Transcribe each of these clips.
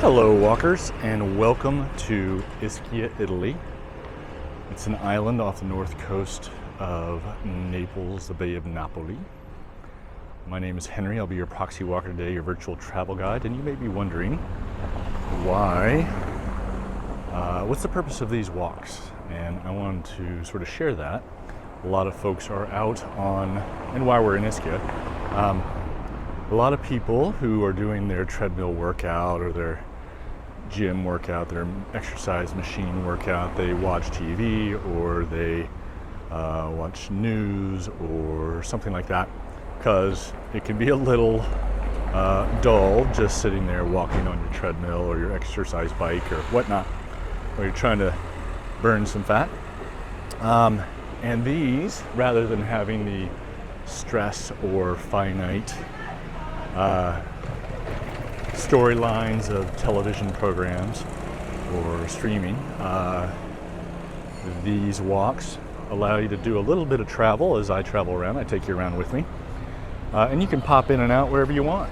Hello walkers, and welcome to Ischia, Italy. It's an island off the north coast of Naples, the Bay of Napoli. My name is Henry. I'll be your proxy walker today, your virtual travel guide, and you may be wondering why, what's the purpose of these walks? And I wanted to sort of share that. A lot of folks are out on, and why we're in Ischia, a lot of people who are doing their treadmill workout or their gym workout, their exercise machine workout, they watch TV or they watch news or something like that, because it can be a little dull just sitting there walking on your treadmill or your exercise bike or whatnot, or you're trying to burn some fat. And these, rather than having the stress or finite storylines of television programs or streaming, these walks allow you to do a little bit of travel. As I travel around, I take you around with me, and you can pop in and out wherever you want,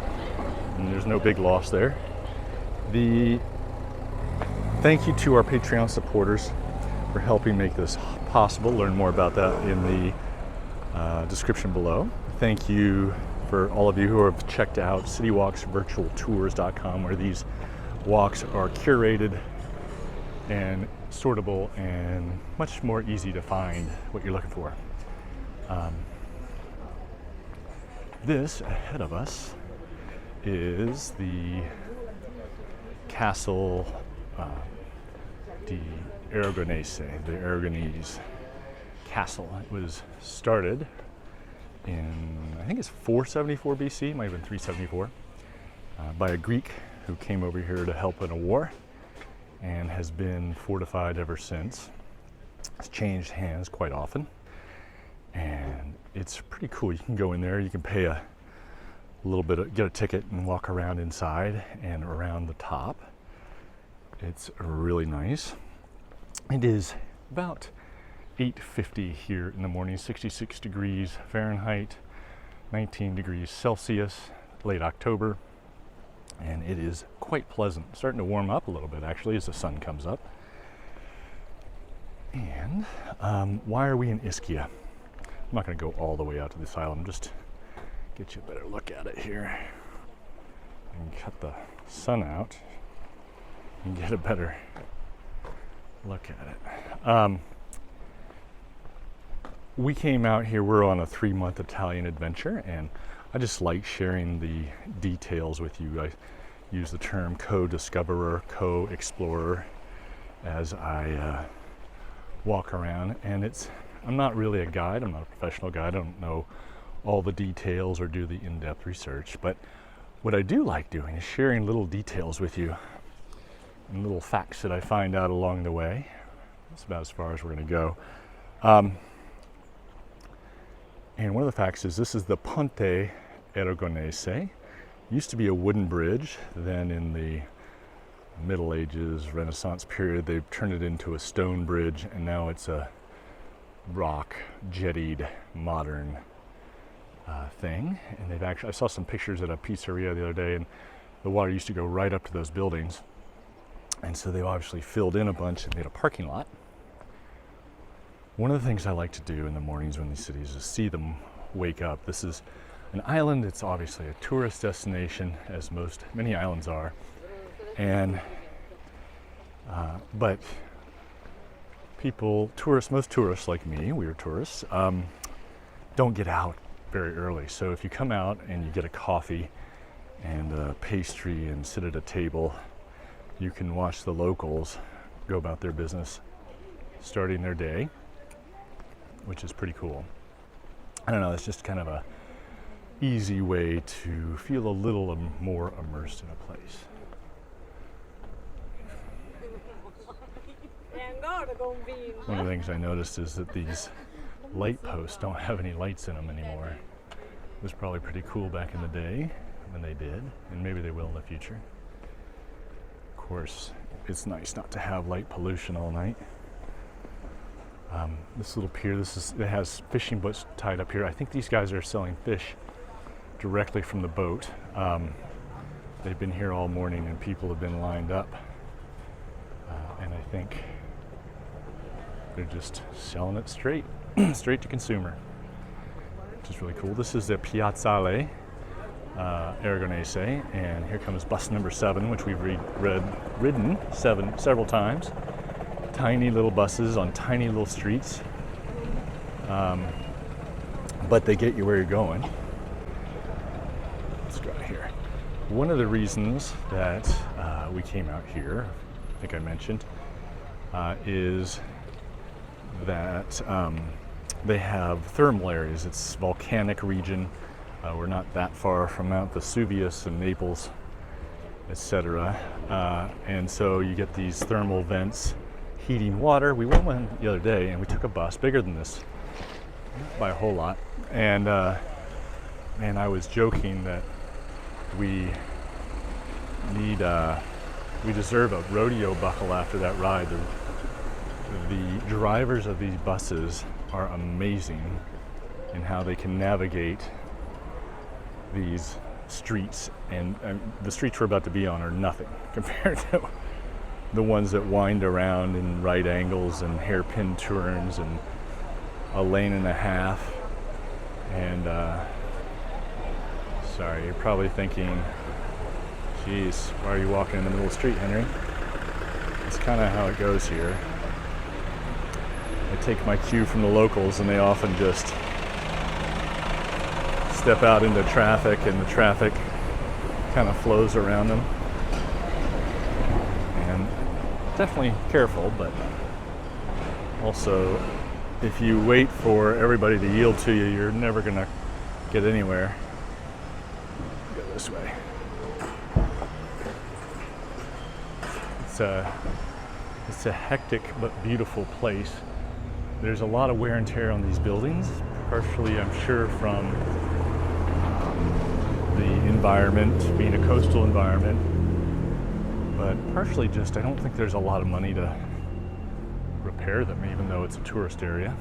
and there's no big loss there. Thank you to our Patreon supporters for helping make this possible. Learn more about that in the description below. Thank you for all of you who have checked out citywalksvirtualtours.com, where these walks are curated and sortable and much more easy to find what you're looking for. This ahead of us is the Castello Aragonese, the Aragonese castle. It was started in, I think it's 474 BC, might have been 374, by a Greek who came over here to help in a war and has been fortified ever since. It's changed hands quite often, and it's pretty cool. You can go in there, you can pay a little bit, get a ticket and walk around inside and around the top. It's really nice. It is about 8:50 here in the morning, 66 degrees Fahrenheit, 19 degrees Celsius, late October, and it is quite pleasant. Starting to warm up a little bit actually as the sun comes up. And why are we in Ischia? I'm not going to go all the way out to this island, just get you a better look at it here and cut the sun out and get a better look at it. We came out here, we're on a 3-month Italian adventure, and I just like sharing the details with you. I use the term co-discoverer, co-explorer as I walk around, and I'm not really a guide, I'm not a professional guide, I don't know all the details or do the in-depth research, but what I do like doing is sharing little details with you and little facts that I find out along the way. That's about as far as we're going to go. And one of the facts is this is the Ponte Aragonese. Used to be a wooden bridge. Then in the Middle Ages, Renaissance period, they've turned it into a stone bridge, and now it's a rock jettied modern thing. And they've actually, I saw some pictures at a pizzeria the other day, and the water used to go right up to those buildings. And so they've obviously filled in a bunch and made a parking lot. One of the things I like to do in the mornings when these cities is see them wake up. This is an island. It's obviously a tourist destination, as many islands are. And but most tourists like me, we are tourists, don't get out very early. So if you come out and you get a coffee and a pastry and sit at a table, you can watch the locals go about their business, starting their day, which is pretty cool. I don't know, it's just kind of a easy way to feel a little more immersed in a place. One of the things I noticed is that these light posts don't have any lights in them anymore. It was probably pretty cool back in the day when they did, and maybe they will in the future. Of course, it's nice not to have light pollution all night. This little pier, it has fishing boats tied up here. I think these guys are selling fish directly from the boat. they've been here all morning and people have been lined up. And I think they're just selling it straight to consumer, which is really cool. This is the Piazzale Aragonese, and here comes bus number 7, which we've ridden several times. Tiny little buses on tiny little streets, but they get you where you're going. Let's go here. One of the reasons that we came out here, I think I mentioned, is that they have thermal areas. It's volcanic region. We're not that far from Mount Vesuvius and Naples, etc. And so you get these thermal vents heating water. We went one the other day and we took a bus bigger than this by a whole lot. And man, I was joking that we deserve a rodeo buckle after that ride. The drivers of these buses are amazing in how they can navigate these streets, and the streets we're about to be on are nothing compared to the ones that wind around in right angles and hairpin turns and a lane and a half. And sorry, you're probably thinking, geez, why are you walking in the middle of the street, Henry? It's kind of how it goes here. I take my cue from the locals, and they often just step out into traffic, and the traffic kind of flows around them. And definitely careful, but also if you wait for everybody to yield to you, you're never going to get anywhere. Go this way. It's a hectic but beautiful place. There's a lot of wear and tear on these buildings, partially, I'm sure, from the environment, being a coastal environment, but partially just I don't think there's a lot of money to repair them, even though it's a tourist area.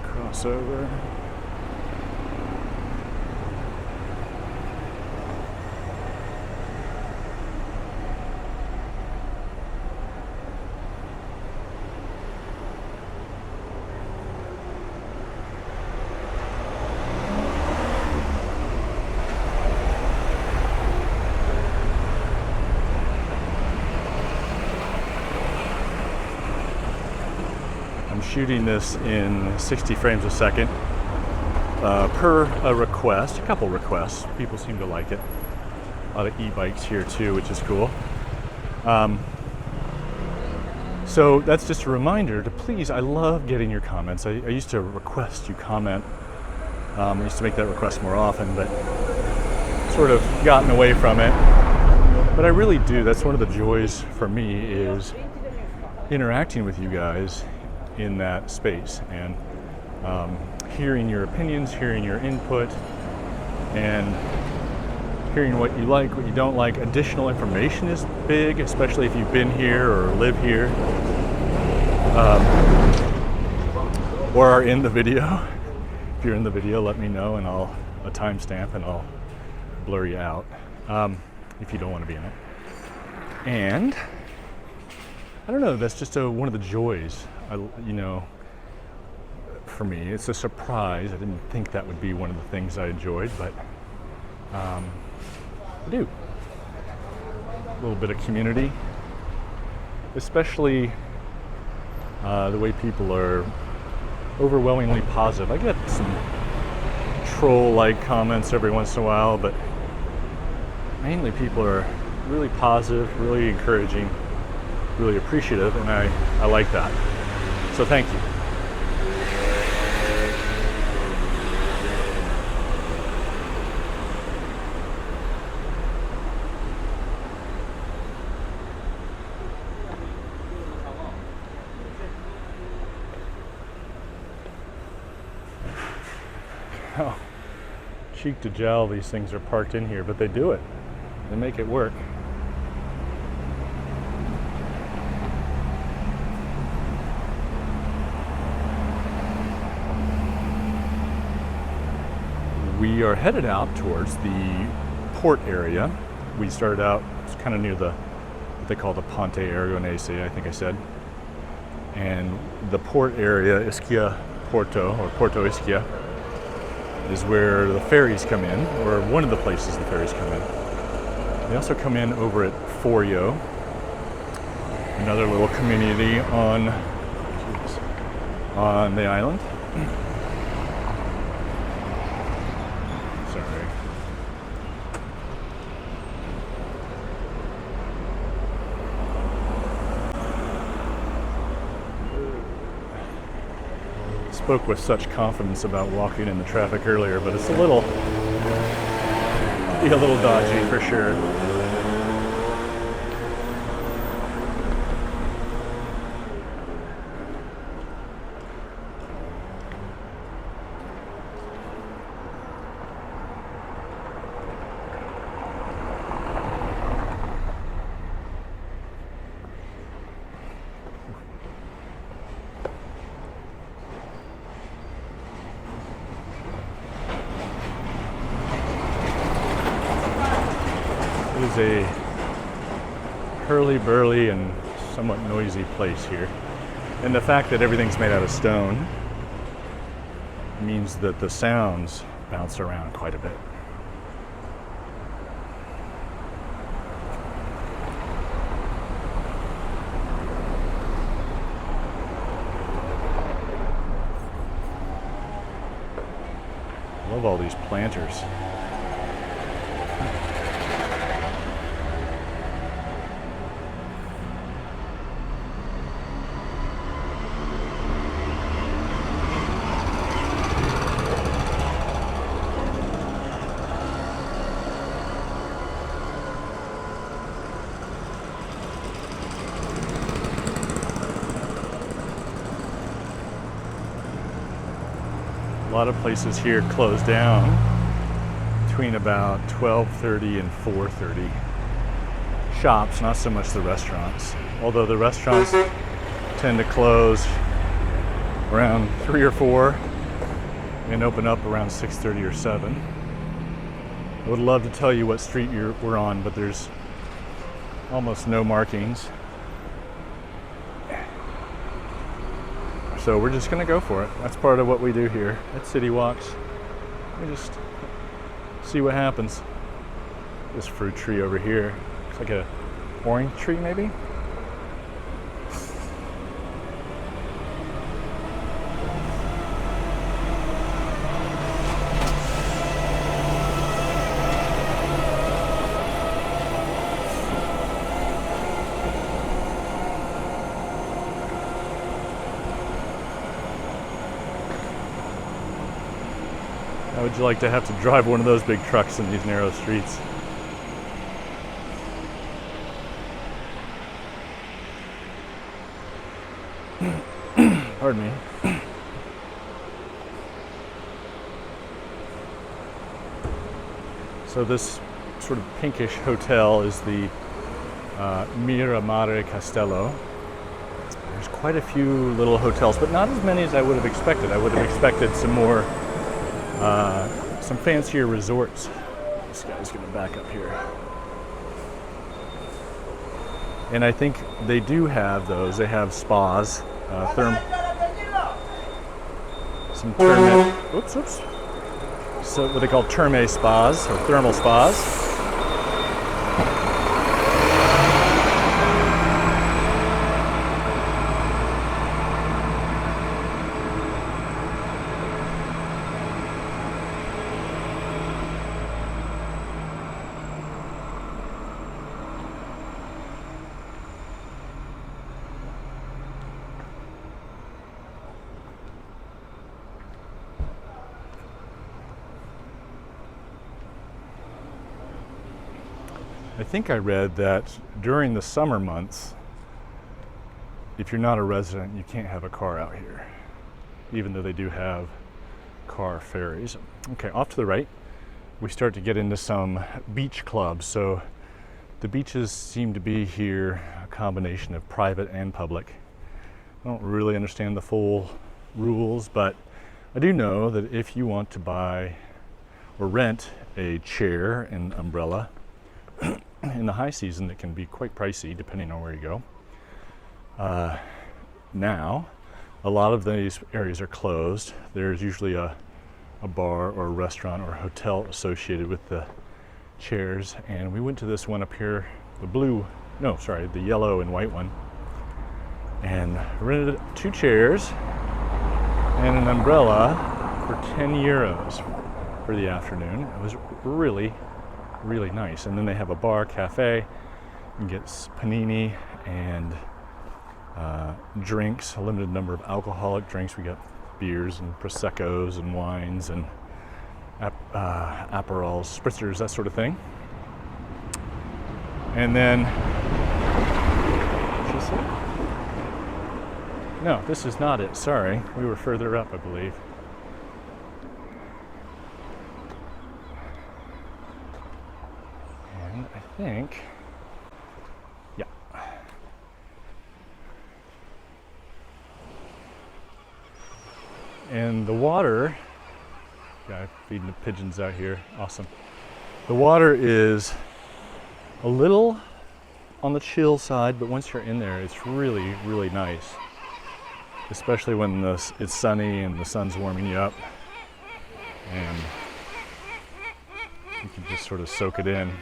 Crossover. Shooting this in 60 frames a second per a request, a couple requests. People seem to like it. A lot of e-bikes here too, which is cool. So that's just a reminder to please, I love getting your comments. I used to request you comment. I used to make that request more often, but sort of gotten away from it. But I really do. That's one of the joys for me, is interacting with you guys in that space, and hearing your opinions, hearing your input, and hearing what you like, what you don't like. Additional information is big, especially if you've been here or live here, or are in the video. If you're in the video, let me know, and I'll a timestamp, and I'll blur you out if you don't want to be in it. And I don't know, that's just one of the joys. For me, it's a surprise. I didn't think that would be one of the things I enjoyed, but I do. A little bit of community, especially the way people are overwhelmingly positive. I get some troll-like comments every once in a while, but mainly people are really positive, really encouraging, really appreciative, and I like that. So thank you. how cheek to jowl these things are parked in here, but they do it. They make it work. We are headed out towards the port area. We started out kind of near what they call the Ponte Aragonese, I think I said. And the port area, Ischia Porto, or Porto Ischia, is where the ferries come in, or one of the places the ferries come in. They also come in over at Forio, another little community on the island. Sorry. Spoke with such confidence about walking in the traffic earlier, but it's a little dodgy for sure. It is a hurly-burly and somewhat noisy place here. And the fact that everything's made out of stone means that the sounds bounce around quite a bit. I love all these planters. A lot of places here close down between about 12:30 and 4:30. Shops, not so much the restaurants. Although the restaurants tend to close around 3 or 4 and open up around 6:30 or 7. I would love to tell you what street we're on, but there's almost no markings. So we're just gonna go for it. That's part of what we do here at City Walks. We just see what happens. This fruit tree over here, it's like a orange tree maybe? How would you like to have to drive one of those big trucks in these narrow streets? Pardon me. So this sort of pinkish hotel is the Miramare Castello. There's quite a few little hotels, but not as many as I would have expected. I would have expected some more some fancier resorts. This guy's gonna back up here. And I think they do have those. They have spas, some thermal, so what they call thermal spas or thermal spas. I think I read that during the summer months, if you're not a resident, you can't have a car out here, even though they do have car ferries. Okay, off to the right, we start to get into some beach clubs. So the beaches seem to be here a combination of private and public. I don't really understand the full rules, but I do know that if you want to buy or rent a chair and umbrella in the high season, it can be quite pricey depending on where you go. Now, a lot of these areas are closed. There's usually a bar or a restaurant or a hotel associated with the chairs, and we went to this one up here, the yellow and white one, and rented 2 chairs and an umbrella for 10 euros for the afternoon. It was really, really nice. And then they have a bar, cafe. You can get panini and drinks, a limited number of alcoholic drinks. We got beers and Proseccos and wines and Aperols, spritzers, that sort of thing. And then, what's this? No, this is not it, sorry. We were further up, I believe. And I think, yeah. And the water, guy feeding the pigeons out here, awesome. The water is a little on the chill side, but once you're in there, it's really, really nice. Especially when it's sunny and the sun's warming you up, and you can just sort of soak it in.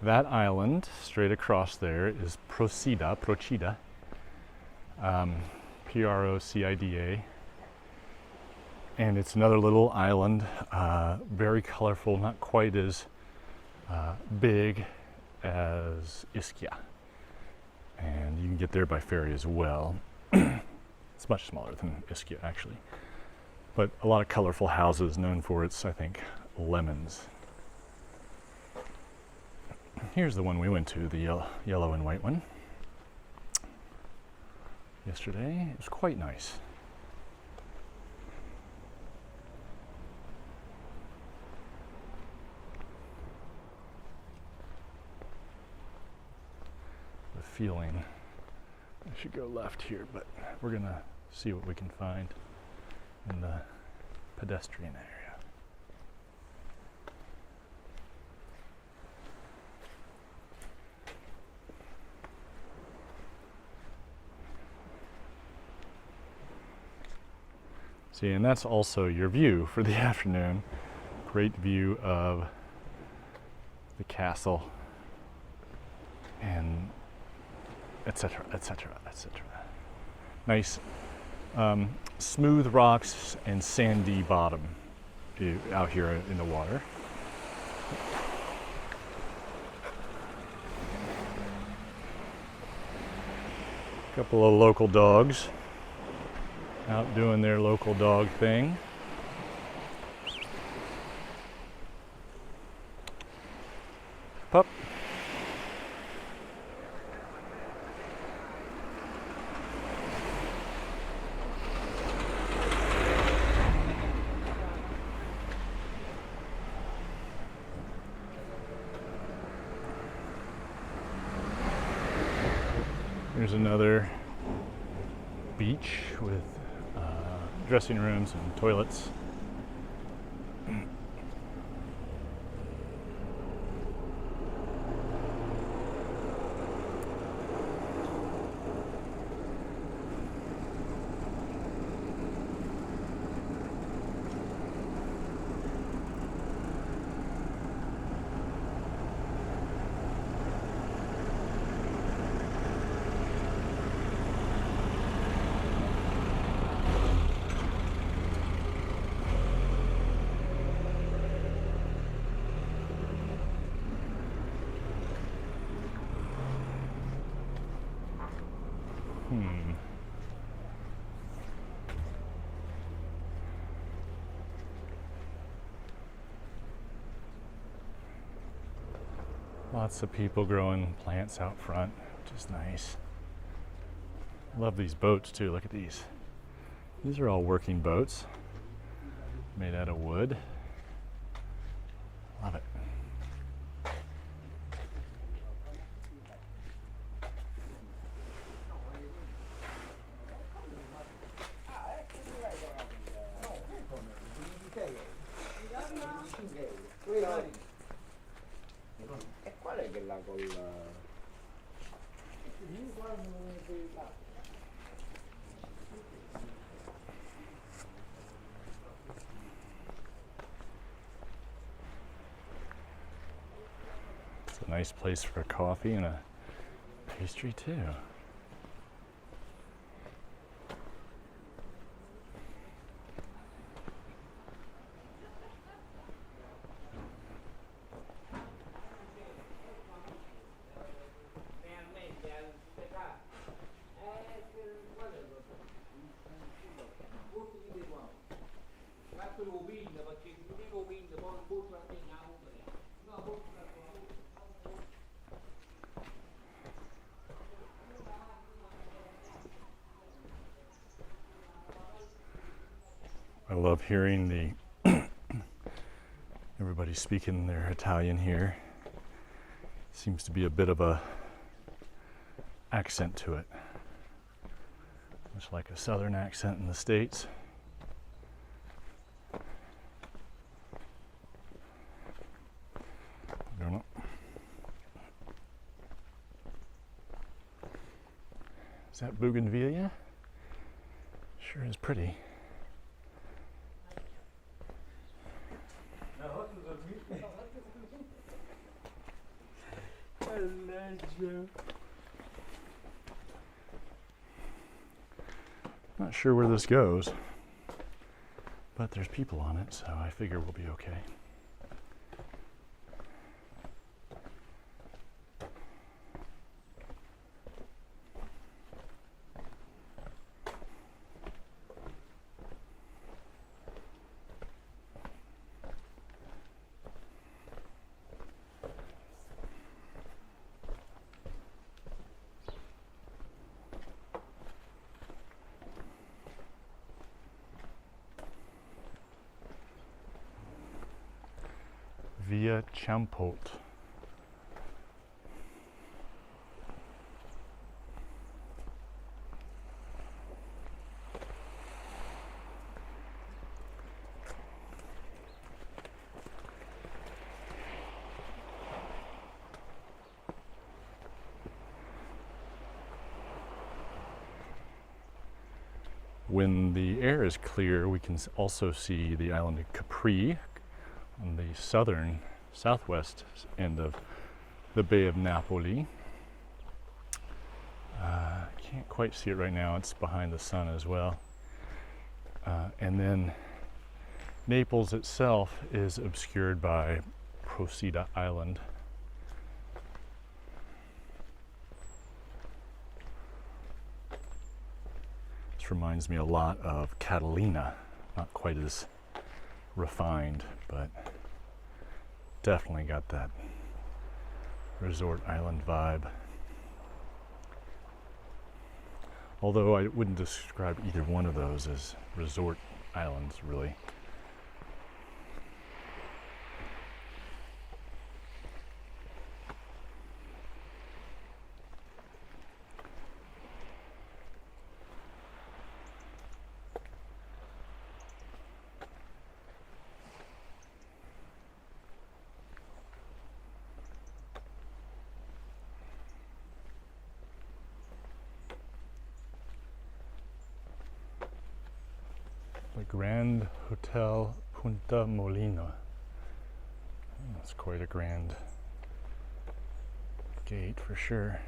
That island straight across there is Procida, Procida, and it's another little island, very colorful, not quite as big as Ischia, and you can get there by ferry as well. It's much smaller than Ischia actually, but a lot of colorful houses, known for its, I think, lemons. Here's the one we went to, the yellow and white one, yesterday. It was quite nice. The feeling I should go left here, but we're gonna see what we can find in the pedestrian area. See, and that's also your view for the afternoon. Great view of the castle, and etc., etc., etc. Nice, smooth rocks and sandy bottom out here in the water. A couple of local dogs out doing their local dog thing. Pup. Here's another beach with dressing rooms and toilets. Lots of people growing plants out front, which is nice. Love these boats too. Look at these. These are all working boats made out of wood. Love it. It's a nice place for a coffee and a pastry too. I love hearing everybody speaking their Italian here. Seems to be a bit of a accent to it, much like a southern accent in the States. I don't know. Is that bougainvillea? Sure is pretty. Not sure where this goes, but there's people on it, so I figure we'll be okay. Via Champolt. When the air is clear, we can also see the island of Capri on the southwest end of the Bay of Napoli. Can't quite see it right now, it's behind the sun as well. And then Naples itself is obscured by Procida Island. This reminds me a lot of Catalina, not quite as refined, but definitely got that resort island vibe. Although I wouldn't describe either one of those as resort islands, really. The Grand Hotel Punta Molina. That's quite a grand gate for sure.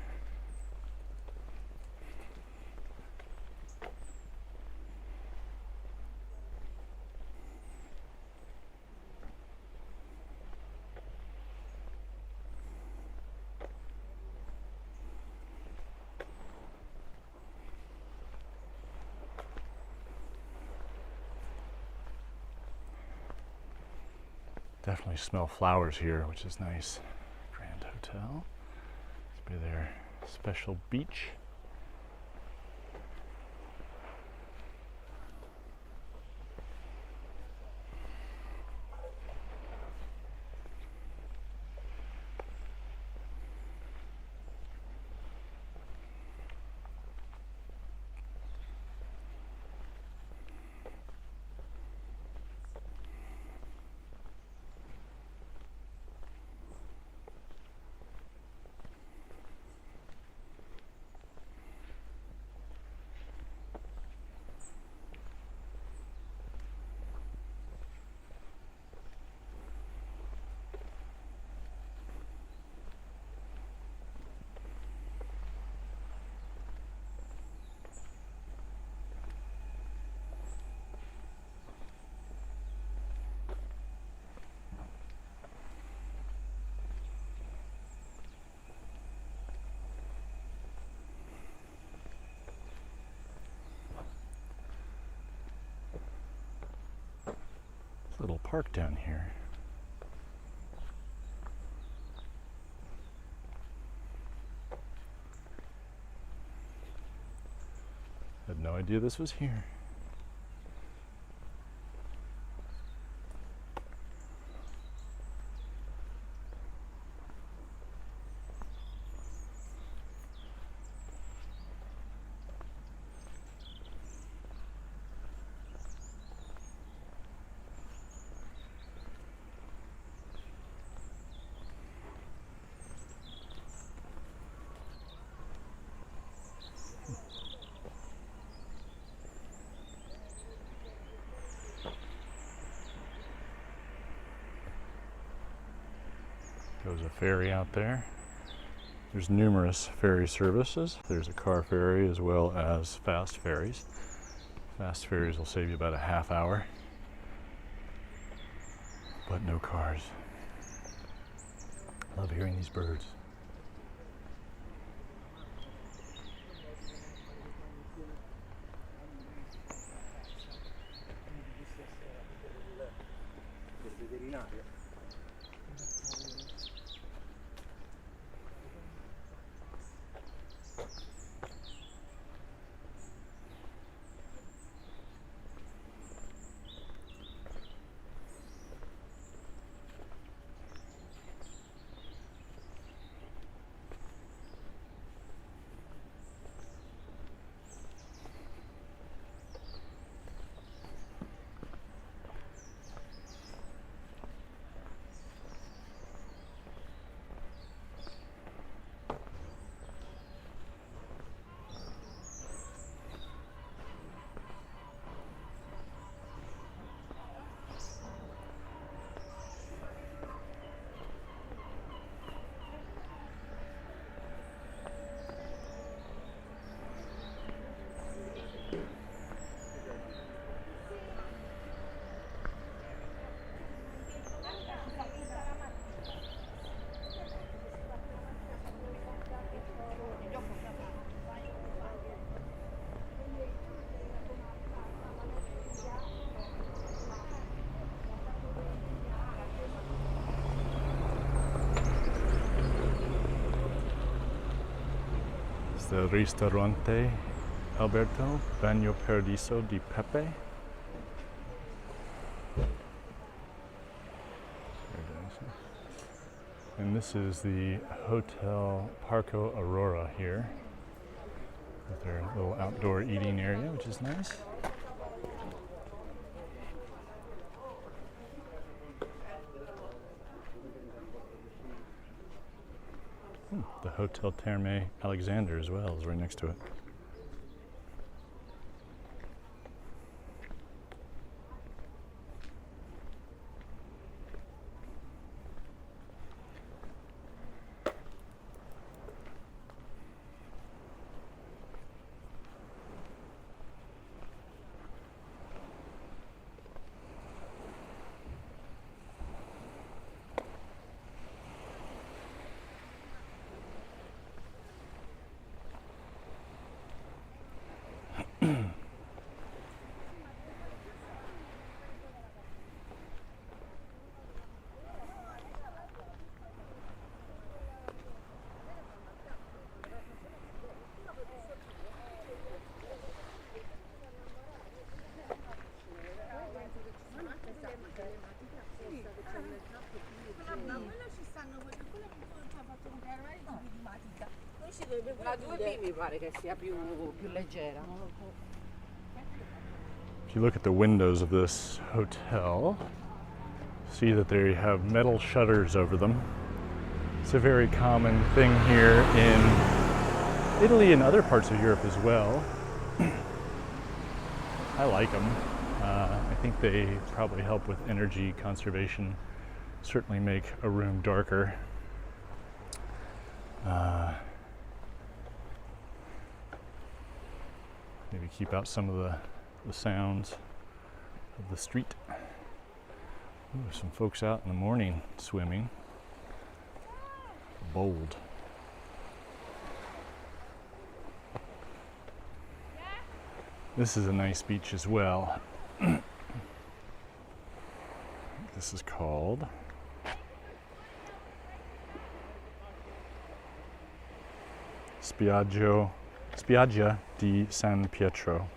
Definitely smell flowers here, which is nice. Grand Hotel. This will be their special beach. Little park down here. Had no idea this was here. Goes a ferry out there. There's numerous ferry services. There's a car ferry as well as fast ferries. Fast ferries will save you about a half hour, but no cars. Love hearing these birds. The Ristorante Alberto Bagno Paradiso di Pepe. And this is the Hotel Parco Aurora here with their little outdoor eating area, which is nice. The Hotel Terme Alexander as well is right next to it. La 2B mi pare che sia più leggera. If you look at the windows of this hotel, see that they have metal shutters over them. It's a very common thing here in Italy and other parts of Europe as well. I like them. I think they probably help with energy conservation, certainly make a room darker. Maybe keep out some of the sounds of the street. Ooh, there's some folks out in the morning swimming. Bold. This is a nice beach as well. This is called Spiaggia di San Pietro.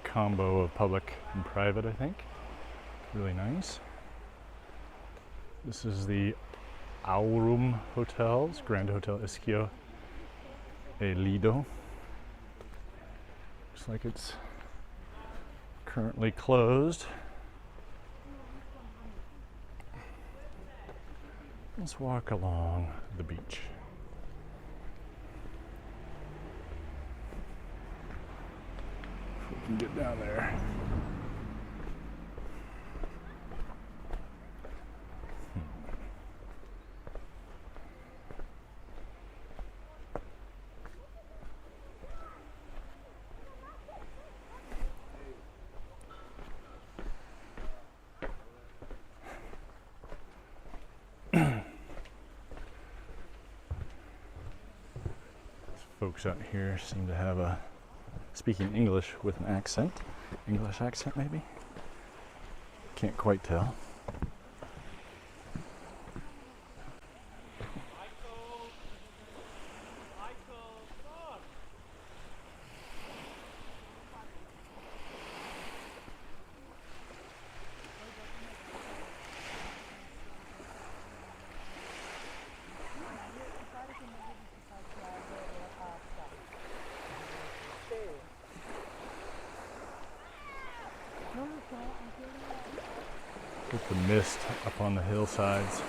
Combo of public and private, I think. Really nice. This is the Aurum Hotels, Grand Hotel Ischia e Lido. Looks like it's currently closed. Let's walk along the beach. If we can get down there. Folks out here seem to have a speaking English with an accent. English accent, maybe? Can't quite tell. With the mist up on the hillsides.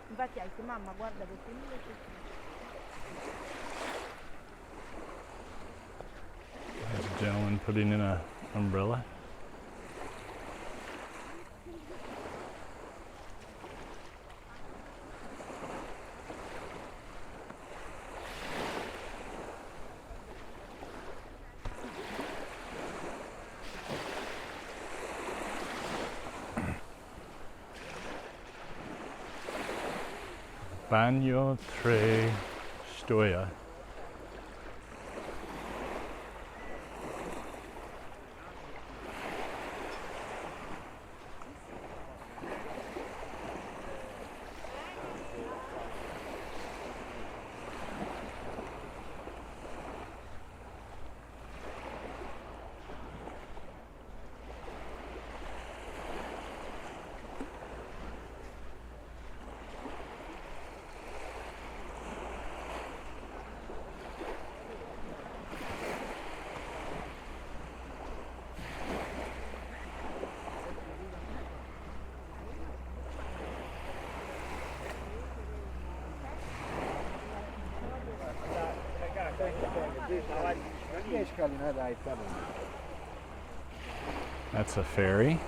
Infatti anche mamma guarda che finire There's a gentleman putting in an umbrella. Bagno tre stoia. scalinata Italian. That's a ferry.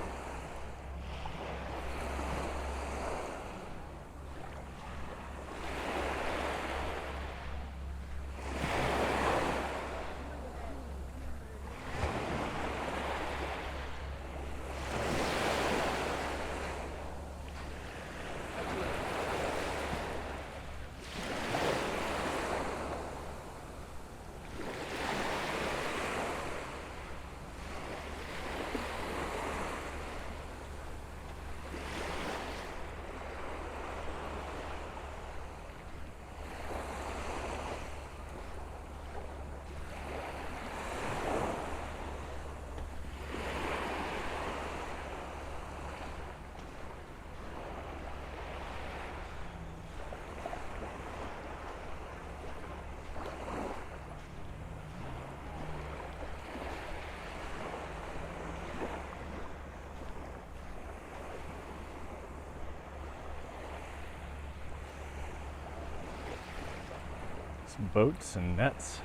Some boats and nets.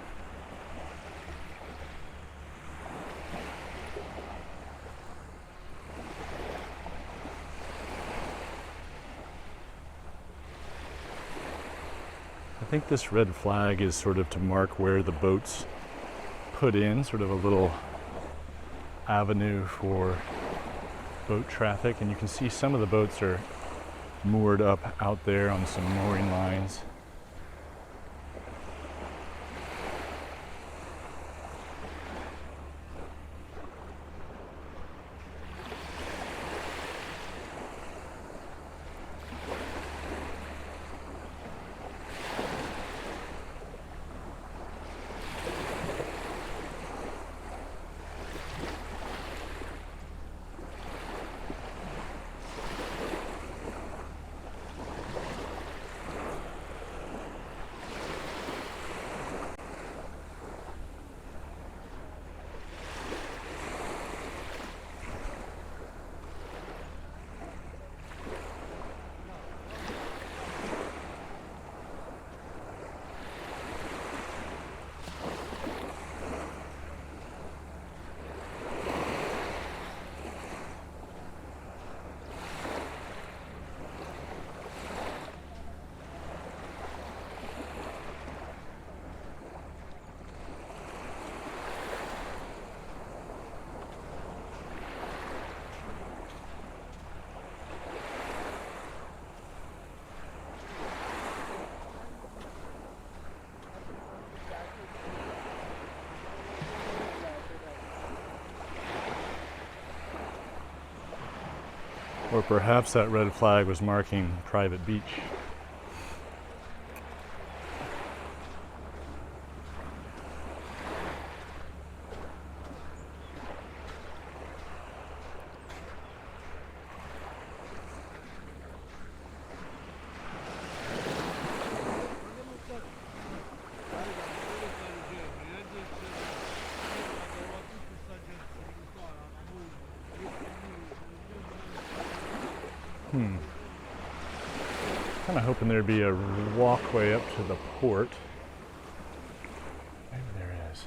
I think this red flag is sort of to mark where the boats put in, sort of a little avenue for boat traffic. And you can see some of the boats are moored up out there on some mooring lines. Or perhaps that red flag was marking private beach. Kind of hoping there'd be a walkway up to the port. Maybe there is.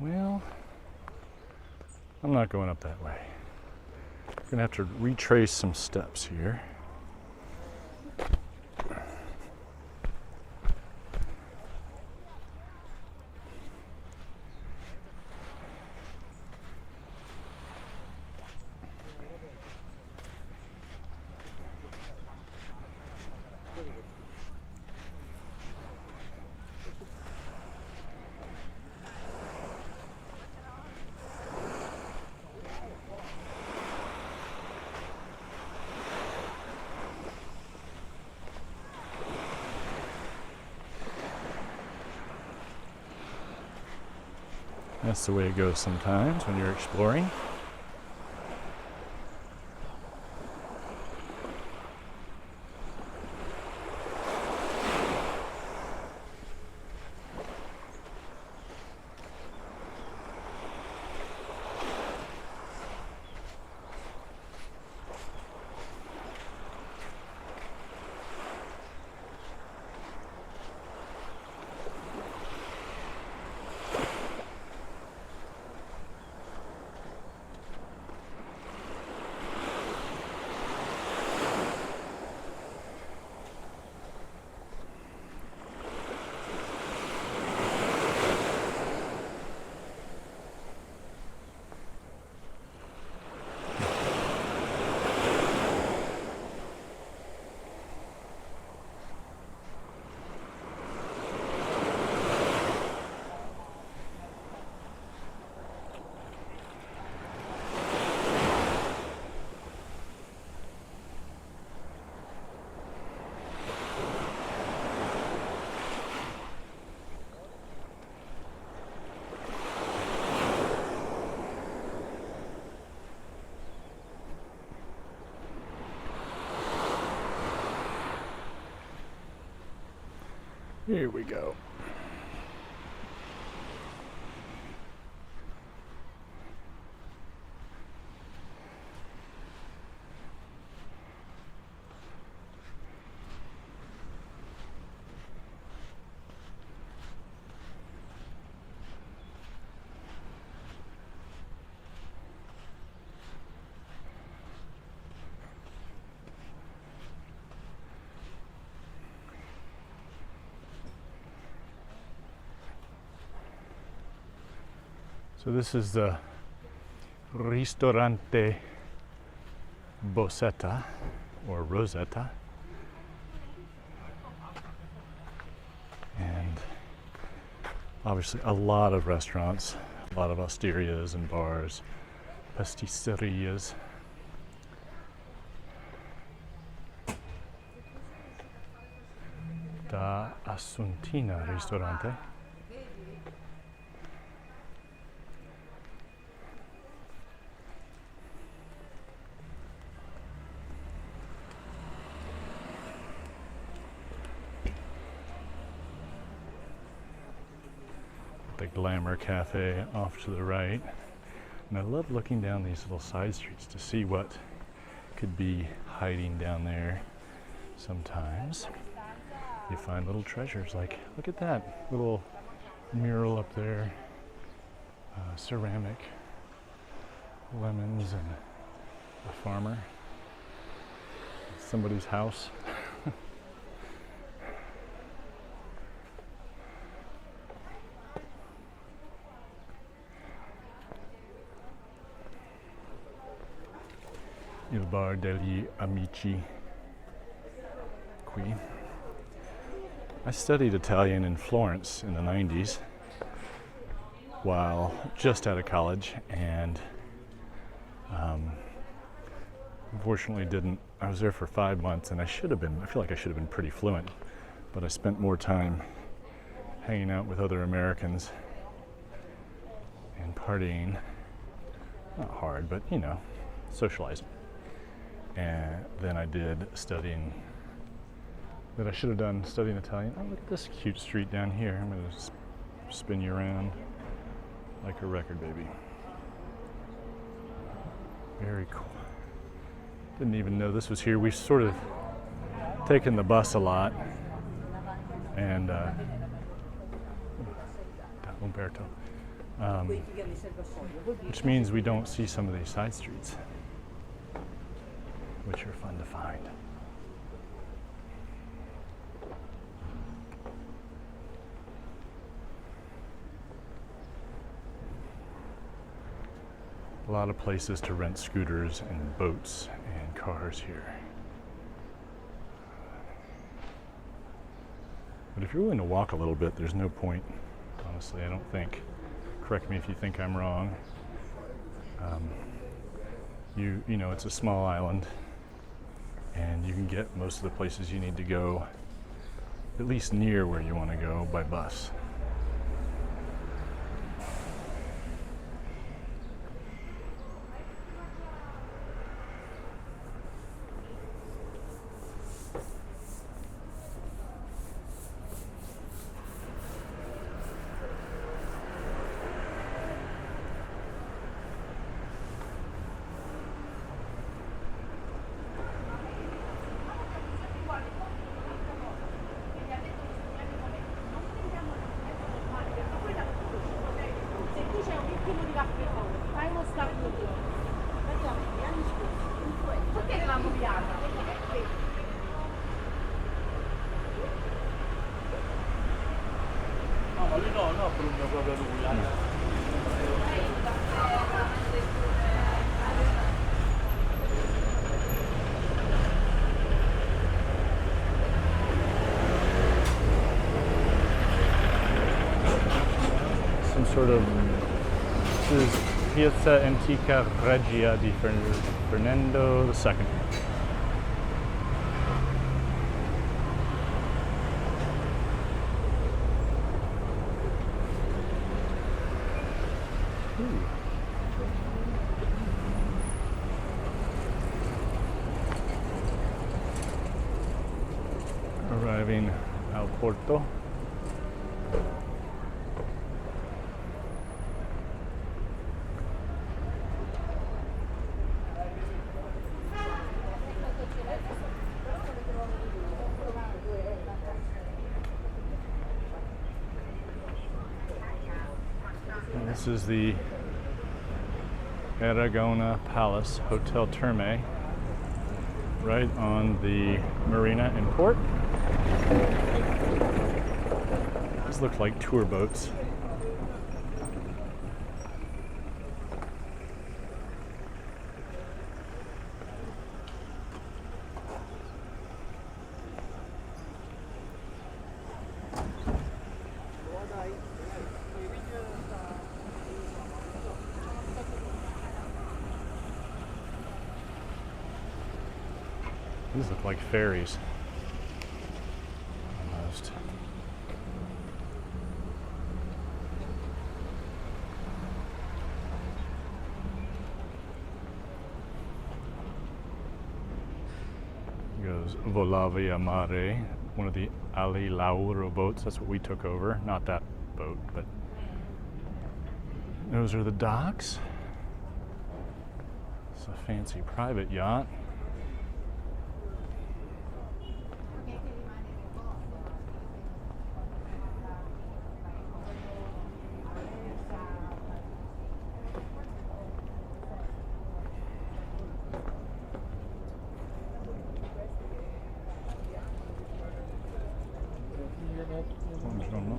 Well, I'm not going up that way. I'm gonna have to retrace some steps here. That's the way it goes sometimes when you're exploring. Here we go. So this is the Ristorante Bossetta or Rosetta, and obviously a lot of restaurants, a lot of osterias and bars, pasticcerias. Da Assuntina Ristorante. The Glamour Cafe off to the right. And I love looking down these little side streets to see what could be hiding down there. Sometimes you find little treasures, like look at that little mural up there, ceramic, lemons, and a farmer, somebody's house. Il Bar degli Amici qui. I studied Italian in Florence in the 90s while just out of college, and unfortunately I was there for 5 months, and I feel like I should have been pretty fluent, but I spent more time hanging out with other Americans and partying, not hard, but socializing. And then I did studying that I should have done studying Italian. Oh, look at this cute street down here. I'm going to spin you around like a record, baby. Very cool. Didn't even know this was here. We've sort of taken the bus a lot, and Umberto, which means we don't see some of these side streets, which are fun to find. A lot of places to rent scooters and boats and cars here. But if you're willing to walk a little bit, there's no point, honestly, I don't think. Correct me if you think I'm wrong. It's a small island, and you can get most of the places you need to go, at least near where you want to go, by bus. no, no, proprio lui. Some sort of, this is Piazza Antica Regia di Fernando II. Arriving al Porto. And this is the Aragona Palace Hotel Terme, right on the marina and port. These look like tour boats. These look like ferries. Almost. Goes Volavi a Mare, one of the Ali Lauro boats. That's what we took over. Not that boat, but those are the docks. It's a fancy private yacht. Buongiorno.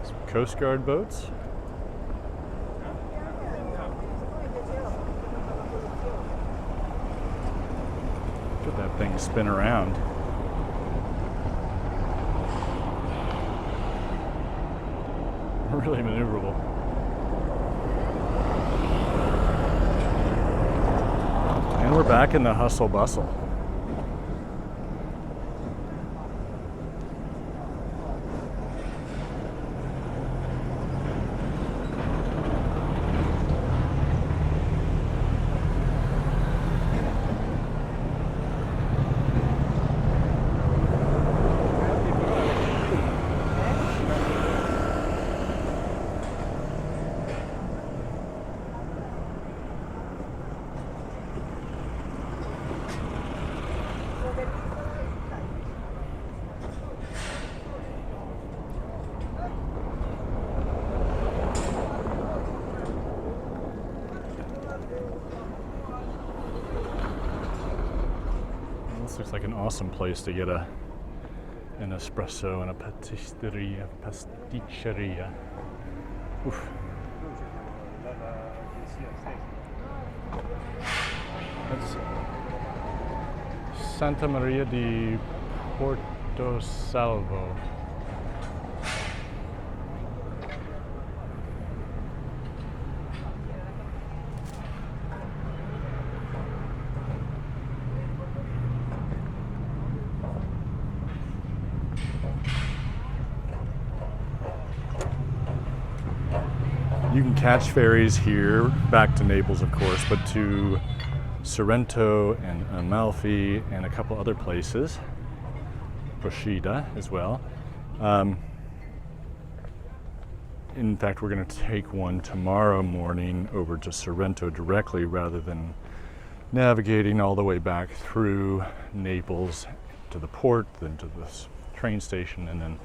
Some Coast Guard boats. Look at that thing spin around. Really maneuverable. And we're back in the hustle bustle. This looks like an awesome place to get an espresso and a pasticceria. Oof. That's Santa Maria di Porto Salvo. You can catch ferries here, back to Naples of course, but to Sorrento and Amalfi and a couple other places, Procida as well. In fact, we're going to take one tomorrow morning over to Sorrento directly rather than navigating all the way back through Naples to the port, then to the train station, and then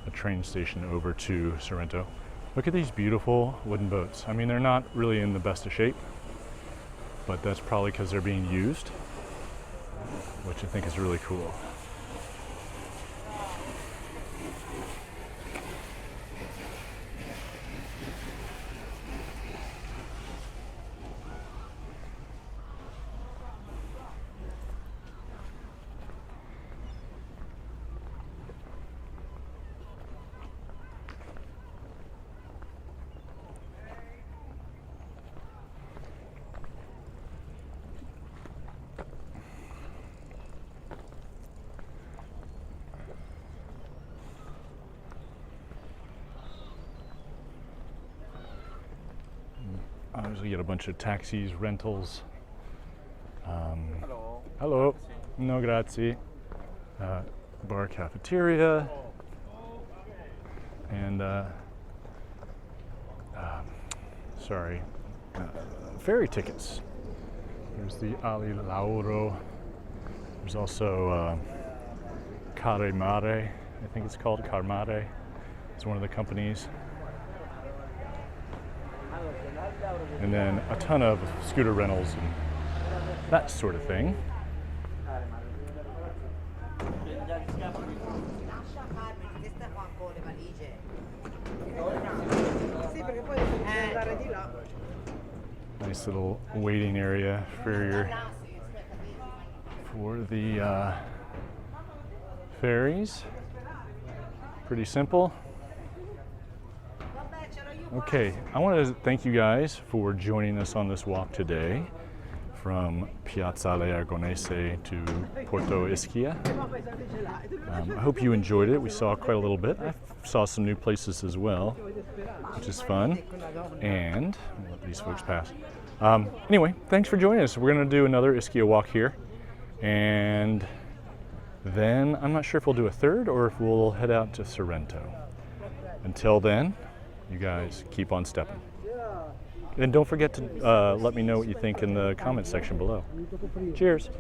a train station over to Sorrento. Look at these beautiful wooden boats. I mean, they're not really in the best of shape, but that's probably because they're being used, which I think is really cool. Obviously, get a bunch of taxis, rentals. Hello. Hello. No, grazie. Bar, cafeteria, and ferry tickets. There's the Ali Lauro. There's also Care Mare. I think it's called Carmare. It's one of the companies. And then a ton of scooter rentals and that sort of thing. Nice little waiting area for the ferries. Pretty simple. Okay, I want to thank you guys for joining us on this walk today from Castello Aragonese to Porto Ischia. I hope you enjoyed it. We saw quite a little bit. I saw some new places as well, which is fun. And I'll let these folks pass. Anyway, thanks for joining us. We're going to do another Ischia walk here. And then I'm not sure if we'll do a third or if we'll head out to Sorrento. Until then, you guys keep on stepping. And don't forget to let me know what you think in the comment section below. Cheers.